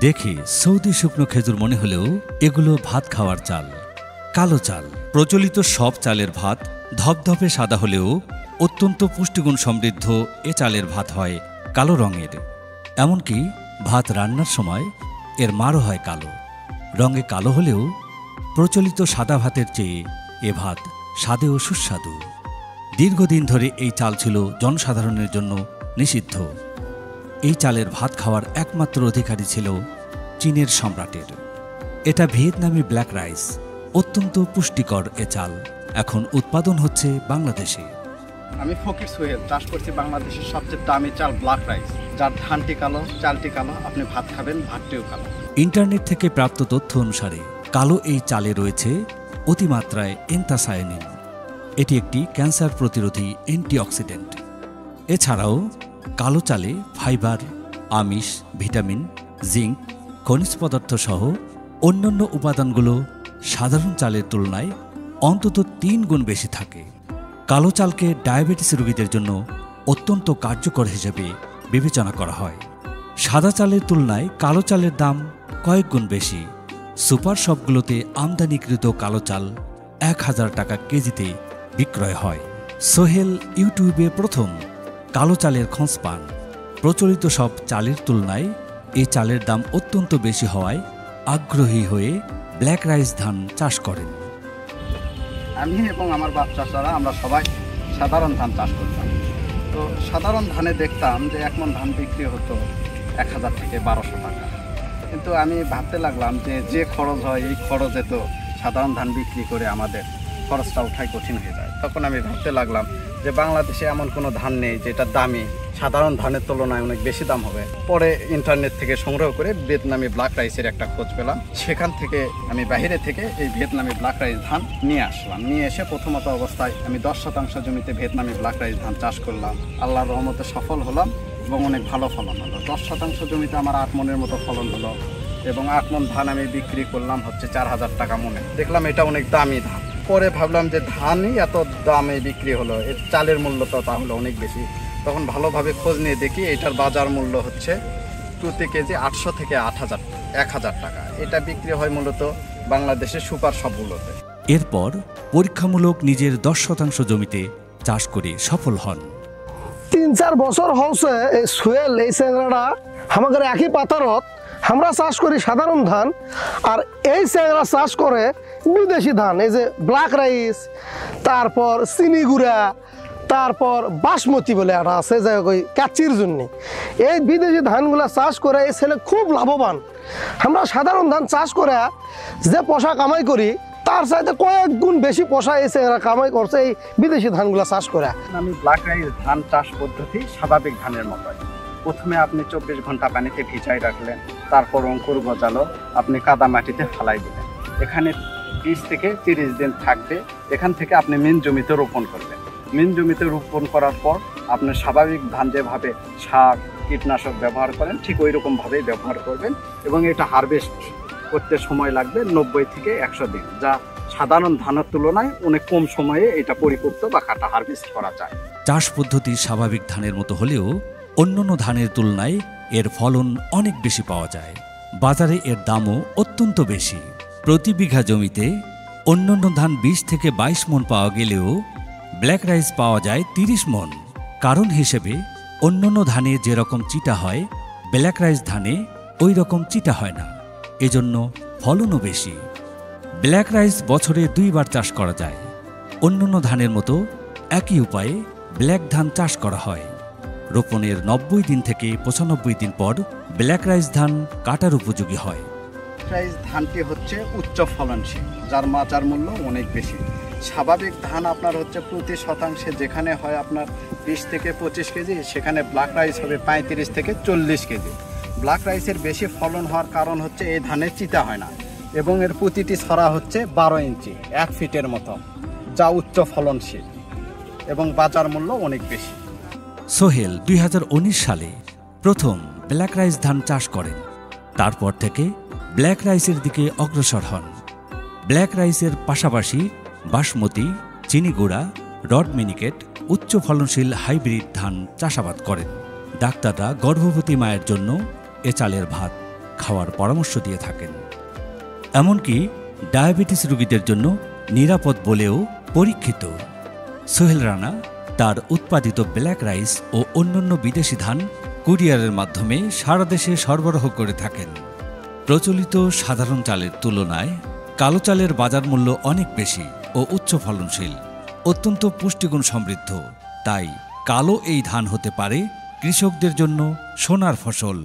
দেখে সৌদি শুকনো খেজুর মনে হলেও এগুলো ভাত খাওয়ার চাল। কালো চাল। প্রচলিত সব চালের ভাত ধপধপে সাদা হলেও অত্যন্ত পুষ্টিগুণ সমৃদ্ধ এ চালের ভাত হয় কালো রঙের। এমনকি ভাত রান্নার সময় এর মারও হয় কালো। রঙে কালো হলেও প্রচলিত সাদা ভাতের চেয়ে এ ভাত স্বাদেও সুস্বাদু। দীর্ঘদিন ধরে এই চাল ছিল জনসাধারণের জন্য নিষিদ্ধ। এই চালের ভাত খাওয়ার একমাত্র অধিকারী ছিল চীনের সম্রাটের। এটা ভিয়েতনামি ব্ল্যাক রাইস। অত্যন্ত পুষ্টিকর এ চাল এখন উৎপাদন হচ্ছে বাংলাদেশে। আমি ফকির সোহেল চাষ করছি বাংলাদেশের সবচেয়ে দামি চাল ব্ল্যাক রাইস, যার ধানটি কালো, চালটি কালো, আপনি ভাত খাবেন ভাতটিও কালো। ইন্টারনেট থেকে প্রাপ্ত তথ্য অনুসারে কালো এই চালে রয়েছে অতিমাত্রায় এন্থাসায়ানিন। এটি একটি ক্যান্সার প্রতিরোধী অ্যান্টিঅক্সিডেন্ট। এছাড়াও কালো চালে ফাইবার, আমিষ, ভিটামিন, জিঙ্ক, খনিজ পদার্থ সহ অন্যান্য উপাদানগুলো সাধারণ চালের তুলনায় অন্তত 3 গুণ বেশি থাকে। কালো চালকে ডায়াবেটিস রোগীদের জন্য অত্যন্ত কার্যকর হিসেবে বিবেচনা করা হয়। সাদা চালের তুলনায় কালো চালের দাম কয়েক গুণ বেশি। সুপার শপগুলোতে আমদানিকৃত কালো চাল 1000 টাকা কেজিতে বিক্রয় হয়। সোহেল ইউটিউবে প্রথম কালো চালের খোঁজ পান। প্রচলিত সব চালের তুলনায় এই চালের দাম অত্যন্ত বেশি হওয়ায় আগ্রহী হয়ে ব্ল্যাক রাইস ধান চাষ করেন। আমি এবং আমার বাপ চাচারা আমরা সবাই সাধারণ ধান চাষ করতাম। তো সাধারণ ধানে দেখতাম যে 1 মণ ধান বিক্রি হতো 1000 থেকে 1200 টাকা। কিন্তু আমি ভাবতে লাগলাম যে খরচ হয় এই খরচে তো সাধারণ ধান বিক্রি করে আমাদের খরচটা উঠাই কঠিন হয়ে যায়। তখন আমি ভাবতে লাগলাম যে বাংলাদেশে এমন কোনো ধান নেই যেটা দামি সাধারণ ধানের তুলনায় অনেক বেশি দাম হবে। পরে ইন্টারনেট থেকে সংগ্রহ করে ভিয়েতনামি ব্ল্যাক রাইসের একটা খোঁজ পেলাম। সেখান থেকে আমি বাইরে থেকে এই ভিয়েতনামি ব্ল্যাক রাইস ধান নিয়ে আসলাম। নিয়ে এসে প্রথমত অবস্থায় আমি 10% জমিতে ভিয়েতনামি ব্ল্যাক রাইস ধান চাষ করলাম। আল্লাহর রহমতে সফল হলাম এবং অনেক ভালো ফলন হলো। 10% জমিতে আমার 8 মণের মতো ফলন হলো এবং 8 মণ ধান আমি বিক্রি করলাম হচ্ছে 4000 টাকা মণে। দেখলাম এটা অনেক দামি ধান। পরে ভাবলাম যে ধানই এত দামে বিক্রি হলো, এর চালের মূল্য তো তাহলে অনেক বেশি। তখন ভালোভাবে খোঁজ নিয়ে দেখি এটার বাজার মূল্য হচ্ছে প্রতি কেজি 800 থেকে 1000 টাকা। এটা বিক্রি হয় মূলত বাংলাদেশের সুপার শপগুলোতে। এরপর পরীক্ষামূলক নিজের 10% জমিতে চাষ করে সফল হন। 3-4 বছর হচ্ছে এই সোহেল এই চ্যাংড়াটা আমাদের একই পাতারত আমরা চাষ করি সাধারণ ধান, আর এই চ্যাংড়া চাষ করে বিদেশি ধান। এই যে ব্ল্যাক রাইস, তারপর চিনি গুঁড়া, তারপর বাসমতি বলে একটা আছে যে ওই কাচির জন্য। এই বিদেশি ধানগুলা চাষ করে এই ছেলে খুব লাভবান। আমরা সাধারণ ধান চাষ করে যে পয়সা কামাই করি তার চাইতে কয়েক গুণ বেশি পয়সা এই ছেলেরা কামাই করছে এই বিদেশি ধানগুলা চাষ করে। আমি ব্ল্যাক রাইস ধান চাষ পদ্ধতি স্বাভাবিক ধানের মতোই। প্রথমে আপনি 24 ঘন্টা পানিতে ভিজাই রাখলেন, তারপর অঙ্কুর গজালো, আপনি কাদা মাটিতে ফালাই দিলেন। এখানে 20 থেকে 30 দিন থাকবে। এখান থেকে আপনি মেন জমিতে রোপণ করবেন। মেন জমিতে রোপণ করার পর আপনি স্বাভাবিক ধান যেভাবে সার কীটনাশক ব্যবহার করেন ঠিক ওই রকমভাবেই ব্যবহার করবেন এবং এটা হারভেস্ট করতে সময় লাগবে 90 থেকে 100 দিন, যা সাধারণ ধানের তুলনায় অনেক কম সময়ে এটা পরিপক্ত বা কাটা হারভেস্ট করা যায়। চাষ পদ্ধতি স্বাভাবিক ধানের মতো হলেও অন্যান্য ধানের তুলনায় এর ফলন অনেক বেশি পাওয়া যায়। বাজারে এর দামও অত্যন্ত বেশি। প্রতি বিঘা জমিতে অন্যান্য ধান 20 থেকে 22 মণ পাওয়া গেলেও ব্ল্যাক রাইস পাওয়া যায় 30 মণ। কারণ হিসেবে অন্যান্য ধানে যেরকম চিটা হয় ব্ল্যাক রাইস ধানে ওই রকম চিটা হয় না, এজন্য ফলনও বেশি। ব্ল্যাক রাইস বছরে 2 বার চাষ করা যায়। অন্যান্য ধানের মতো একই উপায়ে ব্ল্যাক ধান চাষ করা হয়। রোপণের 90 দিন থেকে 95 দিন পর ব্ল্যাক রাইস ধান কাটার উপযোগী হয়। রাইস ধানটি হচ্ছে উচ্চ ফলনশীল, যার বাজার মূল্য অনেক বেশি। স্বাভাবিক ধান আপনার হচ্ছে প্রতি শতাংশে যেখানে হয় আপনার 20 থেকে 25 কেজি, সেখানে ব্ল্যাক রাইস হবে 35 থেকে 40 কেজি। ব্ল্যাক রাইসের বেশি ফলন হওয়ার কারণ হচ্ছে এই ধানের চিতা হয় না এবং এর প্রতিটি ছড়া হচ্ছে 12 ইঞ্চি 1 ফিটের মতো, যা উচ্চ ফলনশীল এবং বাজার মূল্য অনেক বেশি। সোহেল 2019 সালে প্রথম ব্ল্যাক রাইস ধান চাষ করেন। তারপর থেকে ব্ল্যাক রাইসের দিকে অগ্রসর হন। ব্ল্যাক রাইসের পাশাপাশি বাসমতি, চিনি গুঁড়া, রড মিনিকেট, উচ্চ ফলনশীল হাইব্রিড ধান চাষাবাদ করেন। ডাক্তাররা গর্ভবতী মায়ের জন্য এ চালের ভাত খাওয়ার পরামর্শ দিয়ে থাকেন। এমনকি ডায়াবেটিস রোগীদের জন্য নিরাপদ বলেও পরীক্ষিত। সোহেল রানা তার উৎপাদিত ব্ল্যাক রাইস ও অন্যান্য বিদেশি ধান কুরিয়ারের মাধ্যমে সারা দেশে সরবরাহ করে থাকেন। প্রচলিত সাধারণ চালের তুলনায় কালো চালের বাজার মূল্য অনেক বেশি ও উচ্চ ফলনশীল, অত্যন্ত পুষ্টিগুণ সমৃদ্ধ। তাই কালো এই ধান হতে পারে কৃষকদের জন্য সোনার ফসল।